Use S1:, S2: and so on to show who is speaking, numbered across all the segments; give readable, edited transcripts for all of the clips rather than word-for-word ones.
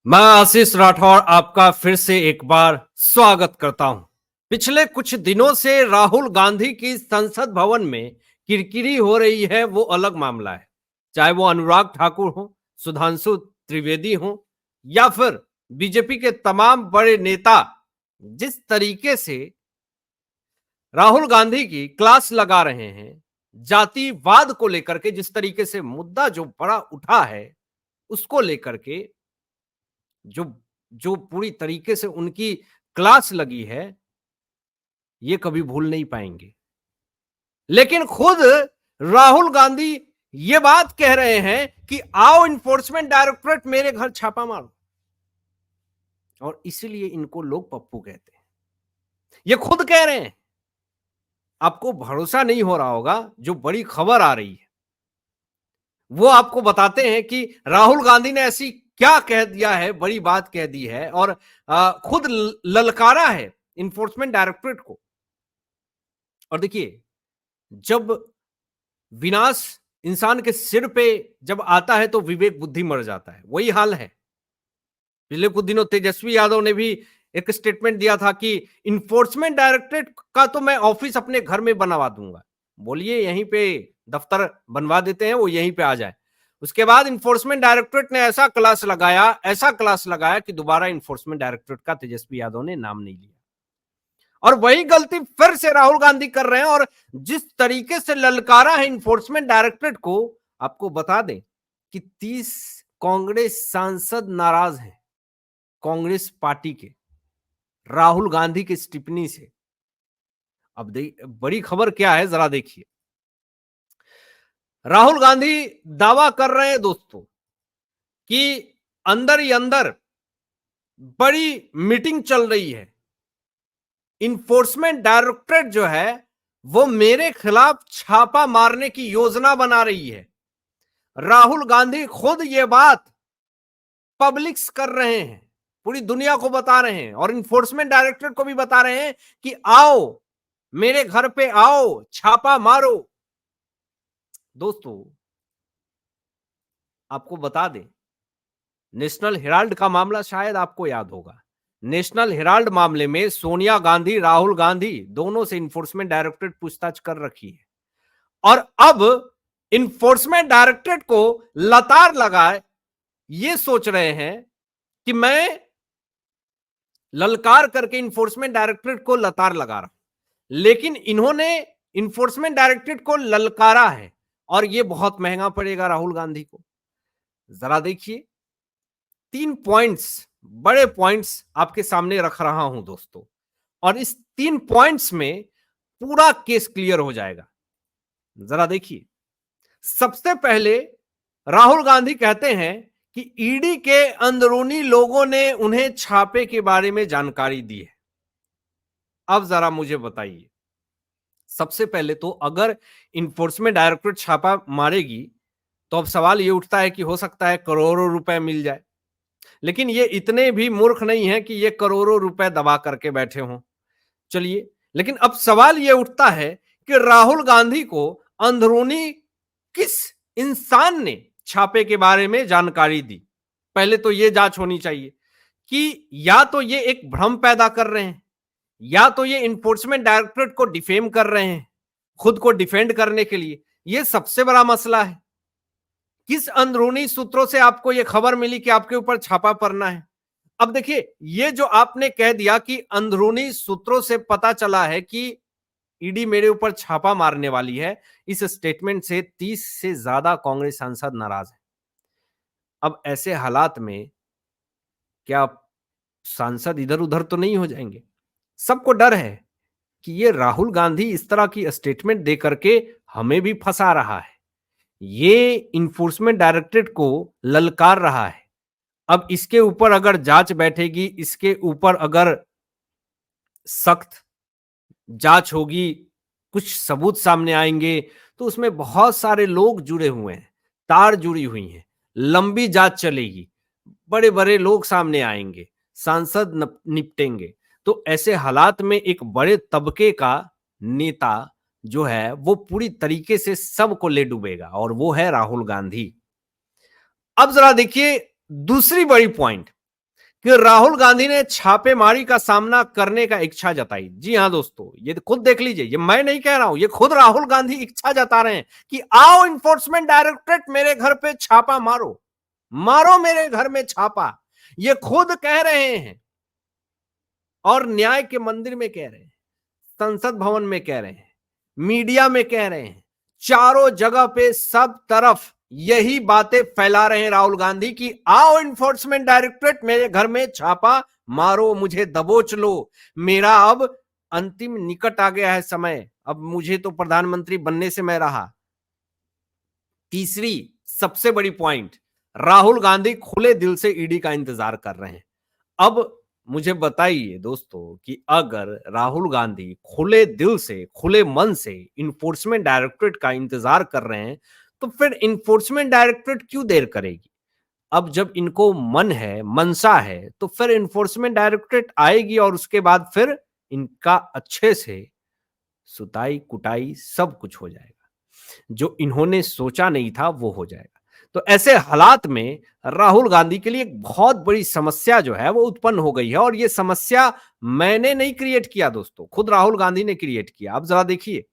S1: मैं आशीष राठौर आपका फिर से एक बार स्वागत करता हूं। पिछले कुछ दिनों से राहुल गांधी की संसद भवन में किरकिरी हो रही है, वो अलग मामला है। चाहे वो अनुराग ठाकुर हो, सुधांशु त्रिवेदी हो या फिर बीजेपी के तमाम बड़े नेता, जिस तरीके से राहुल गांधी की क्लास लगा रहे हैं, जातिवाद को लेकर के जिस तरीके से मुद्दा जो बड़ा उठा है, उसको लेकर के जो जो पूरी तरीके से उनकी क्लास लगी है, ये कभी भूल नहीं पाएंगे। लेकिन खुद राहुल गांधी ये बात कह रहे हैं कि आओ इन्फोर्समेंट डायरेक्टरेट मेरे घर छापा मारो, और इसीलिए इनको लोग पप्पू कहते हैं। ये खुद कह रहे हैं। आपको भरोसा नहीं हो रहा होगा, जो बड़ी खबर आ रही है वो आपको बताते हैं कि राहुल गांधी ने ऐसी क्या कह दिया है, बड़ी बात कह दी है, और खुद ललकारा है इन्फोर्समेंट डायरेक्टरेट को। और देखिए, जब विनाश इंसान के सिर पे जब आता है तो विवेक बुद्धि मर जाता है, वही हाल है। पिछले कुछ दिनों तेजस्वी यादव ने भी एक स्टेटमेंट दिया था कि इन्फोर्समेंट डायरेक्टरेट का तो मैं ऑफिस अपने घर में बनवा दूंगा। बोलिए, यहीं पे दफ्तर बनवा देते हैं, वो यहीं पे आ जाए। उसके बाद इन्फोर्समेंट डायरेक्टरेट ने ऐसा क्लास लगाया कि दोबारा इन्फोर्समेंट डायरेक्टरेट का तेजस्वी यादव ने नाम नहीं लिया। और वही गलती फिर से राहुल गांधी कर रहे हैं, और जिस तरीके से ललकारा है इन्फोर्समेंट डायरेक्टरेट को, आपको बता दें कि 30 कांग्रेस सांसद नाराज हैं कांग्रेस पार्टी के, राहुल गांधी की टिप्पणी से। अब बड़ी खबर क्या है, जरा देखिए। राहुल गांधी दावा कर रहे हैं दोस्तों कि अंदर ही अंदर बड़ी मीटिंग चल रही है। इन्फोर्समेंट डायरेक्टरेट जो है वो मेरे खिलाफ छापा मारने की योजना बना रही है। राहुल गांधी खुद ये बात पब्लिक्स कर रहे हैं, पूरी दुनिया को बता रहे हैं, और इन्फोर्समेंट डायरेक्टरेट को भी बता रहे हैं कि आओ मेरे घर पे आओ, छापा मारो। दोस्तों, आपको बता दें, नेशनल हेराल्ड का मामला शायद आपको याद होगा। नेशनल हेराल्ड मामले में सोनिया गांधी, राहुल गांधी दोनों से इन्फोर्समेंट डायरेक्टरेट पूछताछ कर रखी है, और अब इन्फोर्समेंट डायरेक्टरेट को लतार लगाए ये सोच रहे हैं कि मैं ललकार करके इन्फोर्समेंट डायरेक्टरेट को लतार लगा रहा हूं। लेकिन इन्होंने इन्फोर्समेंट डायरेक्टरेट को ललकारा है, और यह बहुत महंगा पड़ेगा राहुल गांधी को। जरा देखिए, 3 पॉइंट्स, बड़े पॉइंट्स आपके सामने रख रहा हूं दोस्तों, और इस 3 पॉइंट्स में पूरा केस क्लियर हो जाएगा। जरा देखिए, सबसे पहले राहुल गांधी कहते हैं कि ईडी के अंदरूनी लोगों ने उन्हें छापे के बारे में जानकारी दी है। अब जरा मुझे बताइए, सबसे पहले तो अगर इन्फोर्समेंट डायरेक्टरेट छापा मारेगी तो अब सवाल ये उठता है कि हो सकता है करोड़ों रुपए मिल जाए। लेकिन ये इतने भी मूर्ख नहीं है कि ये करोड़ों रुपए दबा करके बैठे हों। चलिए, लेकिन अब सवाल ये उठता है कि राहुल गांधी को अंदरूनी किस इंसान ने छापे के बारे में जानकारी दी। पहले तो ये जांच होनी चाहिए कि या तो ये एक भ्रम पैदा कर रहे हैं, या तो ये इन्फोर्समेंट डायरेक्टरेट को डिफेम कर रहे हैं खुद को डिफेंड करने के लिए। ये सबसे बड़ा मसला है। किस अंदरूनी सूत्रों से आपको यह खबर मिली कि आपके ऊपर छापा पड़ना है? अब देखिए, ये जो आपने कह दिया कि अंदरूनी सूत्रों से पता चला है कि ईडी मेरे ऊपर छापा मारने वाली है, इस स्टेटमेंट से 30 से ज्यादा कांग्रेस सांसद नाराज हैं। अब ऐसे हालात में क्या सांसद इधर उधर तो नहीं हो जाएंगे? सबको डर है कि ये राहुल गांधी इस तरह की स्टेटमेंट दे करके हमें भी फंसा रहा है, ये इन्फोर्समेंट डायरेक्टरेट को ललकार रहा है। अब इसके ऊपर अगर जांच बैठेगी, इसके ऊपर अगर सख्त जांच होगी, कुछ सबूत सामने आएंगे, तो उसमें बहुत सारे लोग जुड़े हुए हैं, तार जुड़ी हुई हैं, लंबी जांच चलेगी, बड़े बड़े लोग सामने आएंगे, सांसद निपटेंगे। तो ऐसे हालात में एक बड़े तबके का नेता जो है वो पूरी तरीके से सबको ले डूबेगा, और वो है राहुल गांधी। अब जरा देखिए दूसरी बड़ी पॉइंट, कि राहुल गांधी ने छापेमारी का सामना करने का इच्छा जताई। जी हां दोस्तों, ये खुद देख लीजिए, ये मैं नहीं कह रहा हूं, ये खुद राहुल गांधी इच्छा जता रहे हैं कि आओ इन्फोर्समेंट डायरेक्टरेट मेरे घर पे छापा मारो, मारो मेरे घर में छापा। ये खुद कह रहे हैं और न्याय के मंदिर में कह रहे हैं, संसद भवन में कह रहे हैं, मीडिया में कह रहे हैं, चारों जगह पे सब तरफ यही बातें फैला रहे हैं राहुल गांधी की आओ इन्फोर्समेंट डायरेक्टरेट मेरे घर में छापा मारो, मुझे दबोच लो, मेरा अब अंतिम निकट आ गया है समय, अब मुझे तो प्रधानमंत्री बनने से मैं रहा। तीसरी सबसे बड़ी पॉइंट, राहुल गांधी खुले दिल से ईडी का इंतजार कर रहे हैं। अब मुझे बताइए दोस्तों कि अगर राहुल गांधी खुले दिल से, खुले मन से इन्फोर्समेंट डायरेक्टरेट का इंतजार कर रहे हैं, तो फिर इन्फोर्समेंट डायरेक्टरेट क्यों देर करेगी? अब जब इनको मन है, मनसा है, तो फिर इन्फोर्समेंट डायरेक्टरेट आएगी और उसके बाद फिर इनका अच्छे से सुताई कुटाई सब कुछ हो जाएगा। जो इन्होंने सोचा नहीं था वो हो जाएगा। तो ऐसे हालात में राहुल गांधी के लिए एक बहुत बड़ी समस्या जो है वो उत्पन्न हो गई है और ये समस्या मैंने नहीं क्रिएट किया दोस्तों, खुद राहुल गांधी ने क्रिएट किया। अब जरा देखिए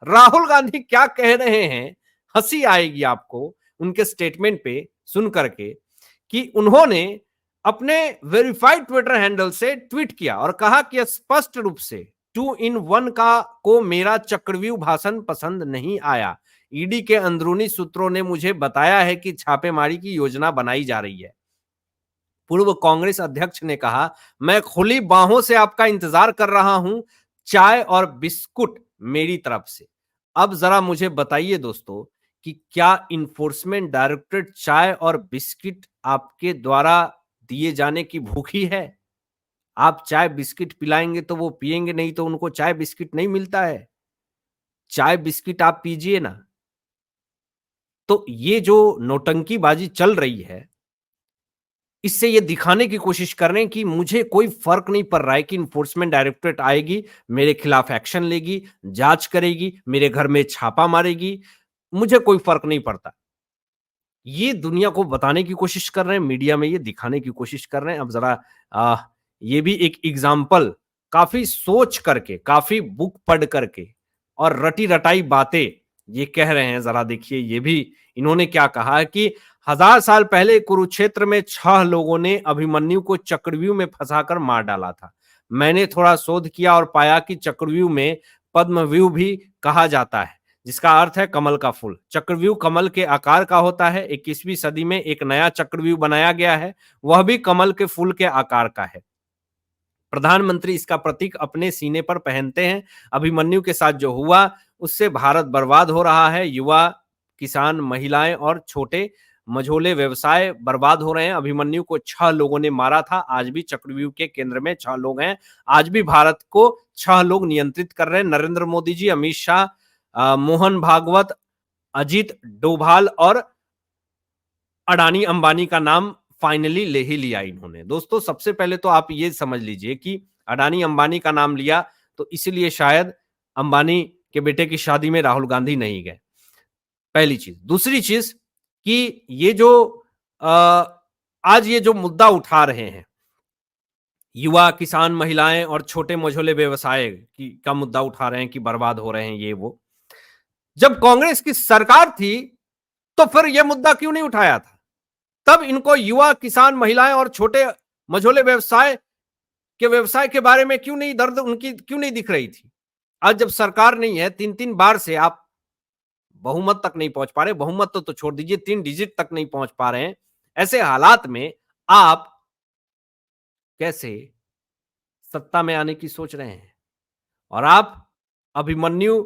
S1: राहुल गांधी क्या कह रहे हैं, हंसी आएगी आपको उनके स्टेटमेंट पे सुन करके कि उन्होंने अपने वेरीफाइड ट्विटर हैंडल से ट्वीट किया और कहा कि स्पष्ट रूप से 2 in 1 का को मेरा चक्रव्यूह भाषण पसंद नहीं आया। ईडी के अंदरूनी सूत्रों ने मुझे बताया है कि छापेमारी की योजना बनाई जा रही है। पूर्व कांग्रेस अध्यक्ष ने कहा, मैं खुली बाहों से आपका इंतजार कर रहा हूं, चाय और बिस्कुट मेरी तरफ से। अब जरा मुझे बताइए दोस्तों कि क्या इन्फोर्समेंट डायरेक्टरेट चाय और बिस्किट आपके द्वारा दिए जाने की भूखी है? आप चाय बिस्किट पिलाएंगे तो वो पिएंगे, नहीं तो उनको चाय बिस्किट नहीं मिलता है। चाय बिस्किट आप पीजिए ना। तो ये जो नौटंकीबाजी चल रही है, इससे ये दिखाने की कोशिश कर रहे हैं कि मुझे कोई फर्क नहीं पड़ रहा है कि इन्फोर्समेंट डायरेक्टरेट आएगी, मेरे खिलाफ एक्शन लेगी, जांच करेगी, मेरे घर में छापा मारेगी, मुझे कोई फर्क नहीं पड़ता। ये दुनिया को बताने की कोशिश कर रहे हैं, मीडिया में ये दिखाने की कोशिश कर रहे हैं। अब जरा ये भी एक एग्जाम्पल काफी सोच करके, काफी बुक पढ़ करके और रटी रटाई बातें ये कह रहे हैं। जरा देखिए ये भी इन्होंने क्या कहा है कि 1000 साल पहले कुरुक्षेत्र में 6 लोगों ने अभिमन्यु को चक्रव्यूह में फंसाकर मार डाला था। मैंने थोड़ा शोध किया और पाया कि चक्रव्यूह में पद्मव्यूह भी कहा जाता है, जिसका अर्थ है कमल का फूल। चक्रव्यूह कमल के आकार का होता है। 21वीं सदी में एक नया चक्रव्यूह बनाया गया है, वह भी कमल के फूल के आकार का है। प्रधानमंत्री इसका प्रतीक अपने सीने पर पहनते हैं। अभिमन्यु के साथ जो हुआ उससे भारत बर्बाद हो रहा है। युवा, किसान, महिलाएं और छोटे मझोले व्यवसाय बर्बाद हो रहे हैं। अभिमन्यु को 6 लोगों ने मारा था। आज भी चक्रव्यूह के केंद्र में 6 लोग हैं। आज भी भारत को 6 लोग नियंत्रित कर रहे हैं। नरेंद्र मोदी जी, अमित शाह, मोहन भागवत, अजीत डोभाल और अडानी अंबानी का नाम फाइनली ले ही लिया इन्होंने। दोस्तों सबसे पहले तो आप ये समझ लीजिए कि अडानी अंबानी का नाम लिया तो इसलिए शायद अंबानी के बेटे की शादी में राहुल गांधी नहीं गए, पहली चीज। दूसरी चीज कि ये जो आज ये जो मुद्दा उठा रहे हैं युवा, किसान, महिलाएं और छोटे मझोले व्यवसाय की का मुद्दा उठा रहे हैं कि बर्बाद हो रहे हैं ये वो, जब कांग्रेस की सरकार थी तो फिर यह मुद्दा क्यों नहीं उठाया था? तब इनको युवा, किसान, महिलाएं और छोटे मझोले व्यवसाय के बारे में क्यों नहीं दर्द उनकी क्यों नहीं दिख रही थी? आज जब सरकार नहीं है, 3-3 बार से आप बहुमत तक नहीं पहुंच पा रहे, बहुमत तो छोड़ दीजिए 3 डिजिट तक नहीं पहुंच पा रहे हैं, ऐसे हालात में आप कैसे सत्ता में आने की सोच रहे हैं? और आप अभिमन्यु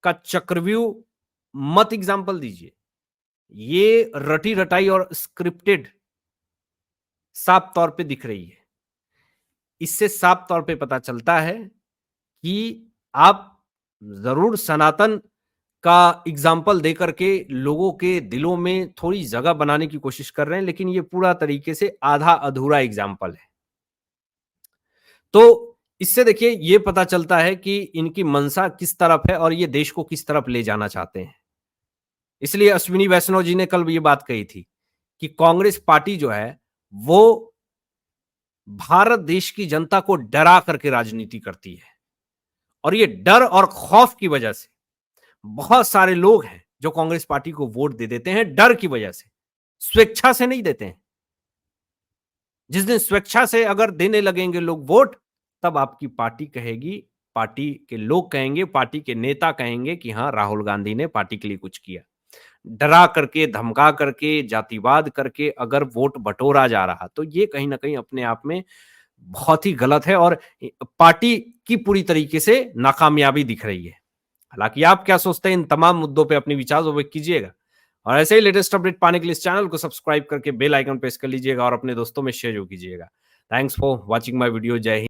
S1: का चक्रव्यूह मत एग्जांपल दीजिए। ये रटी रटाई और स्क्रिप्टेड साफ तौर पे दिख रही है। इससे साफ तौर पे पता चलता है कि आप जरूर सनातन का एग्जाम्पल देकर के लोगों के दिलों में थोड़ी जगह बनाने की कोशिश कर रहे हैं, लेकिन ये पूरा तरीके से आधा अधूरा एग्जाम्पल है। तो इससे देखिए ये पता चलता है कि इनकी मंशा किस तरफ है और ये देश को किस तरफ ले जाना चाहते हैं। इसलिए अश्विनी वैष्णव जी ने कल ये बात कही थी कि कांग्रेस पार्टी जो है वो भारत देश की जनता को डरा करके राजनीति करती है और ये डर और खौफ की वजह से बहुत सारे लोग हैं जो कांग्रेस पार्टी को वोट दे देते हैं डर की वजह से, स्वेच्छा से नहीं देते हैं। जिस दिन स्वेच्छा से अगर देने लगेंगे लोग वोट, तब आपकी पार्टी कहेगी, पार्टी के लोग कहेंगे, पार्टी के नेता कहेंगे कि हाँ, राहुल गांधी ने पार्टी के लिए कुछ किया। डरा करके, धमका करके, जातिवाद करके अगर वोट बटोरा जा रहा, तो ये कहीं न कहीं अपने आप में बहुत ही गलत है और पार्टी की पूरी तरीके से नाकामयाबी दिख रही है। हालाँकि आप क्या सोचते हैं इन तमाम मुद्दों पे अपने विचार व्यक्त कीजिएगा और ऐसे ही लेटेस्ट अपडेट पाने के लिए इस चैनल को सब्सक्राइब करके बेल आइकन प्रेस कर लीजिएगा और अपने दोस्तों में शेयर कीजिएगा। Thanks for watching my video. जय हिंद।